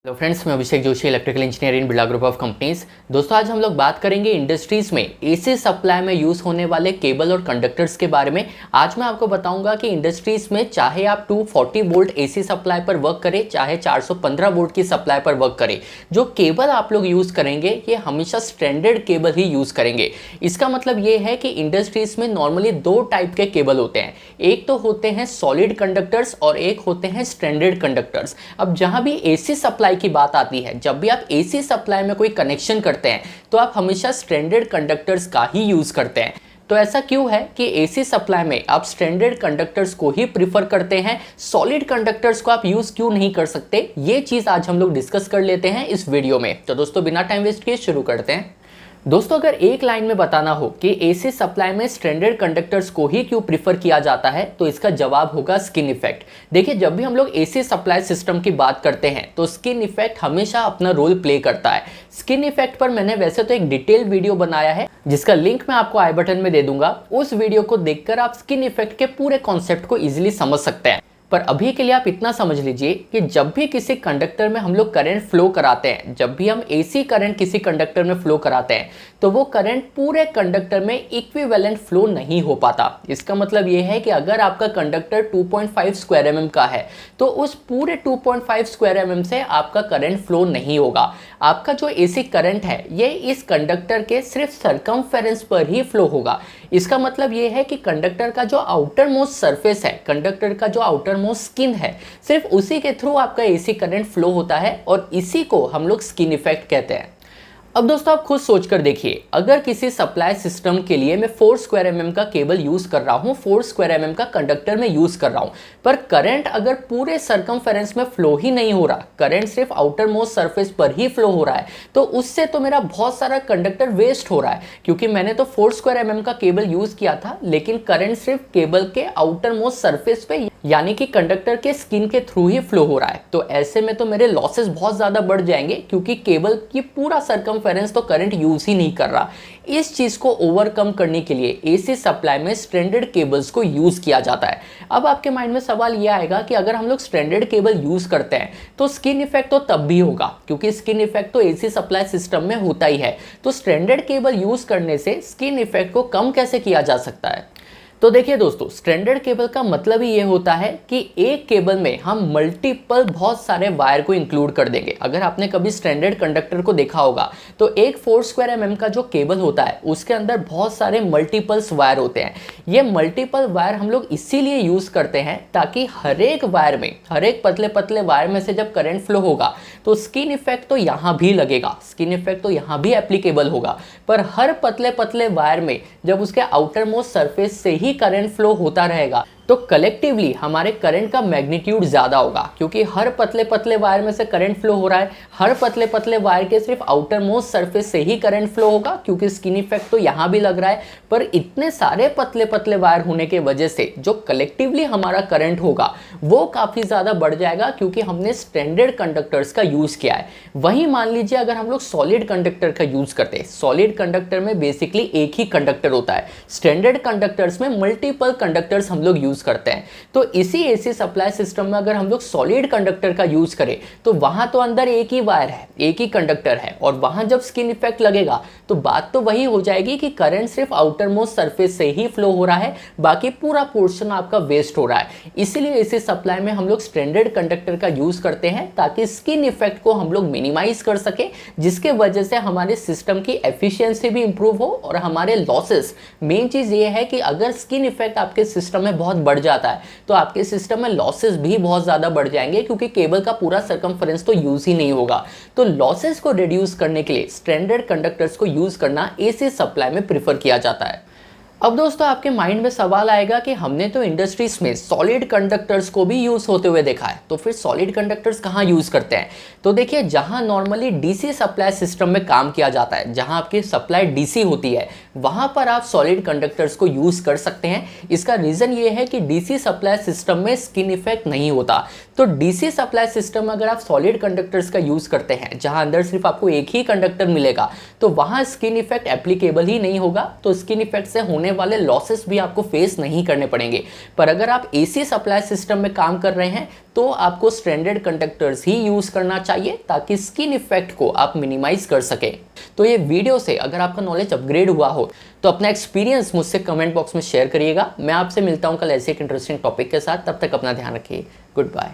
Hello friends, मैं Abhishek Joshi, electrical engineer in Birla group of companies. दोस्तों, आज हम लोग बात करेंगे इंडस्ट्रीज़ में एसी सप्लाई में यूज़ होने वाले केबल और कंडक्टर्स के बारे में। आज मैं आपको बताऊंगा कि इंडस्ट्रीज़ में चाहे आप 240 वोल्ट एसी सप्लाई पर वर्क करें, चाहे 415 वोल्ट की सप्लाई पर वर्क करें, जो केबल आप लोग यूज़ करेंगे ये हमेशा स्टैंडर्ड केबल ही यूज़ करेंगे। इसका मतलब ये है कि इंडस्ट्रीज़ में नॉर्मली दो टाइप के केबल होते हैं। एक तो होते हैं सॉलिड कंडक्टर्स और एक होते हैं स्टैंडर्ड कंडक्टर्स। अब जहाँ भी एसी सप्लाई की बात आती है, जब भी आप एसी सप्लाई में कोई कनेक्शन करते हैं तो आप हमेशा स्टैंडर्ड कंडक्टर्स का ही यूज करते हैं। तो ऐसा क्यों है कि एसी सप्लाई में आप स्टैंडर्ड कंडक्टर्स को ही प्रीफर करते हैं, सॉलिड कंडक्टर्स को आप यूज क्यों नहीं कर सकते? ये चीज आज हम लोग डिस्कस कर लेते हैं इस वीडियो में। तो दोस्तों, बिना टाइम वेस्ट किए शुरू करते हैं। दोस्तों, अगर एक लाइन में बताना हो कि एसी सप्लाई में स्टैंडर्ड कंडक्टर्स को ही क्यों प्रीफर किया जाता है, तो इसका जवाब होगा स्किन इफेक्ट। देखिए, जब भी हम लोग एसी सप्लाई सिस्टम की बात करते हैं तो स्किन इफेक्ट हमेशा अपना रोल प्ले करता है। स्किन इफेक्ट पर मैंने वैसे तो एक डिटेल वीडियो बनाया है, जिसका लिंक मैं आपको आई बटन में दे दूंगा। उस वीडियो को देखकर आप स्किन इफेक्ट के पूरे कॉन्सेप्ट को इजिली समझ सकते हैं। पर अभी के लिए आप इतना समझ लीजिए कि जब भी किसी कंडक्टर में हम लोग करंट फ्लो कराते हैं, जब भी हम एसी करंट किसी कंडक्टर में फ्लो कराते हैं, तो वो करंट पूरे कंडक्टर में इक्विवेलेंट फ्लो नहीं हो पाता। इसका मतलब ये है कि अगर आपका कंडक्टर 2.5 स्क्वायर mm का है तो उस पूरे 2.5 स्क्वायर mm से आपका करंट फ्लो नहीं होगा। आपका जो एसी करंट है ये इस कंडक्टर के सिर्फ सर्कमफेरेंस पर ही फ्लो होगा। इसका मतलब ये है कि कंडक्टर का जो आउटर मोस्ट सरफेस है, कंडक्टर का जो आउटर मोस्ट स्किन है, सिर्फ उसी के थ्रू आपका एसी करंट फ्लो होता है और इसी को हम लोग स्किन इफेक्ट कहते हैं। अब दोस्तों, आप खुद सोचकर देखिए, अगर किसी सप्लाई सिस्टम के लिए मैं 4 स्क्वायर mm का केबल यूज कर रहा हूं, 4 स्क्वायर mm का कंडक्टर में यूज कर रहा हूं, पर करंट अगर पूरे सर्कमफेरेंस में फ्लो ही नहीं हो रहा, करंट सिर्फ आउटर मोस्ट सरफेस पर ही फ्लो हो रहा है, तो उससे तो मेरा बहुत सारा कंडक्टर वेस्ट हो रहा है। क्योंकि मैंने तो 4 स्क्वायर mm का केबल यूज किया था, लेकिन करंट सिर्फ केबल के आउटर मोस्ट सरफेस पे यानी कि कंडक्टर के स्किन के थ्रू ही फ्लो हो रहा है। तो ऐसे में तो मेरे लॉसेस बहुत ज्यादा बढ़ जाएंगे, क्योंकि केबल की पूरा सर्कमफेरेंस तो करंट यूज ही नहीं कर रहा। इस चीज को ओवरकम करने के लिए एसी सप्लाई में स्टैंडर्ड केबल्स को यूज किया जाता है। अब आपके माइंड में सवाल यह आएगा कि अगर हम लोग स्टैंडर्ड केबल यूज करते हैं तो स्किन इफेक्ट तो तब भी होगा, क्योंकि स्किन इफेक्ट तो एसी सप्लाई सिस्टम में होता ही है। तो स्टैंडर्ड केबल यूज करने से स्किन इफेक्ट को कम कैसे किया जा सकता है? तो देखिए दोस्तों, स्टैंडर्ड केबल का मतलब ही ये होता है कि एक केबल में हम मल्टीपल बहुत सारे वायर को इंक्लूड कर देंगे। अगर आपने कभी स्टैंडर्ड कंडक्टर को देखा होगा तो एक 4 स्क्वायर mm का जो केबल होता है उसके अंदर बहुत सारे मल्टीपल्स वायर होते हैं। ये मल्टीपल वायर हम लोग इसीलिए यूज करते हैं ताकि हर एक वायर में, हर एक पतले पतले वायर में से जब करंट फ्लो होगा तो स्किन इफेक्ट तो यहाँ भी लगेगा, स्किन इफेक्ट तो यहाँ भी एप्लीकेबल होगा। पर हर पतले पतले वायर में जब उसके आउटर मोस्ट सरफेस से ही करंट फ्लो होता रहेगा तो कलेक्टिवली हमारे करंट का मैग्नीट्यूड ज्यादा होगा, क्योंकि हर पतले पतले वायर में से करंट फ्लो हो रहा है। हर पतले पतले वायर के सिर्फ आउटर मोस्ट सरफेस से ही करंट फ्लो होगा, क्योंकि स्किन इफेक्ट तो यहाँ भी लग रहा है। पर इतने सारे पतले पतले वायर होने के वजह से जो कलेक्टिवली हमारा करंट होगा वो काफी ज्यादा बढ़ जाएगा, क्योंकि हमने स्टैंडर्ड कंडक्टर्स का यूज किया है। वहीं मान लीजिए अगर हम लोग सॉलिड कंडक्टर का यूज करते हैं, सॉलिड कंडक्टर में बेसिकली एक ही कंडक्टर होता है, स्टैंडर्ड कंडक्टर्स में मल्टीपल कंडक्टर्स हम लोग यूज करते हैं। तो इसी एसी सप्लाई सिस्टम में अगर हम लोग सॉलिड कंडक्टर का यूज करें तो वहां तो अंदर एक ही वायर है, एक ही कंडक्टर है, और वहां जब स्किन इफेक्ट लगेगा तो बात तो वही हो जाएगी कि करंट सिर्फ आउटर मोस्ट सरफेस से ही फ्लो हो रहा है, बाकी पूरा पोर्शन आपका वेस्ट हो रहा है। इसीलिए एसी सप्लाई में हम लोग स्टैंडर्ड कंडक्टर का यूज करते हैं ताकि स्किन इफेक्ट को हम लोग मिनिमाइज कर सके, जिसके वजह से हमारे सिस्टम की एफिशिएंसी भी इंप्रूव हो और हमारे लॉसेस। मेन चीज ये है कि अगर स्किन इफेक्ट आपके सिस्टम में बहुत बढ़ जाता है तो आपके सिस्टम में लॉसेस भी बहुत ज्यादा बढ़ जाएंगे, क्योंकि केबल का पूरा सर्कमफेरेंस तो यूज ही नहीं होगा। तो लॉसेस को रिड्यूस करने के लिए स्टैंडर्ड कंडक्टर्स को यूज करना एसी सप्लाई में प्रीफर किया जाता है। अब दोस्तों, आपके माइंड में सवाल आएगा कि हमने तो इंडस्ट्रीज में सॉलिड कंडक्टर्स को भी यूज होते हुए देखा है, तो फिर सॉलिड कंडक्टर्स कहाँ यूज करते हैं? तो देखिए, जहां नॉर्मली डीसी सप्लाई सिस्टम में काम किया जाता है, जहां आपकी सप्लाई डीसी होती है, वहां पर आप सॉलिड कंडक्टर्स को यूज कर सकते हैं। इसका रीजन ये है कि डीसी सप्लाई सिस्टम में स्किन इफेक्ट नहीं होता। तो डीसी सप्लाई सिस्टम में अगर आप सॉलिड कंडक्टर्स का यूज करते हैं जहां अंदर सिर्फ आपको एक ही कंडक्टर मिलेगा, तो वहां स्किन इफेक्ट एप्लीकेबल ही नहीं होगा, तो स्किन इफेक्ट से होने वाले लॉसेस भी आपको फेस नहीं करने पड़ेंगे। पर अगर आप एसी सप्लाई सिस्टम में काम कर रहे हैं तो आपको स्ट्रैंडेड कंडक्टर्स ही यूज करना चाहिए ताकि स्किन इफेक्ट को आप मिनिमाइज कर सकें। तो ये वीडियो से अगर आपका नॉलेज अपग्रेड हुआ हो तो अपना एक्सपीरियंस मुझसे कमेंट बॉक्स में शेयर करिएगा। मैं आपसे मिलता हूं कल ऐसे एक इंटरेस्टिंग टॉपिक के साथ। तब तक अपना ध्यान रखिए। Good bye.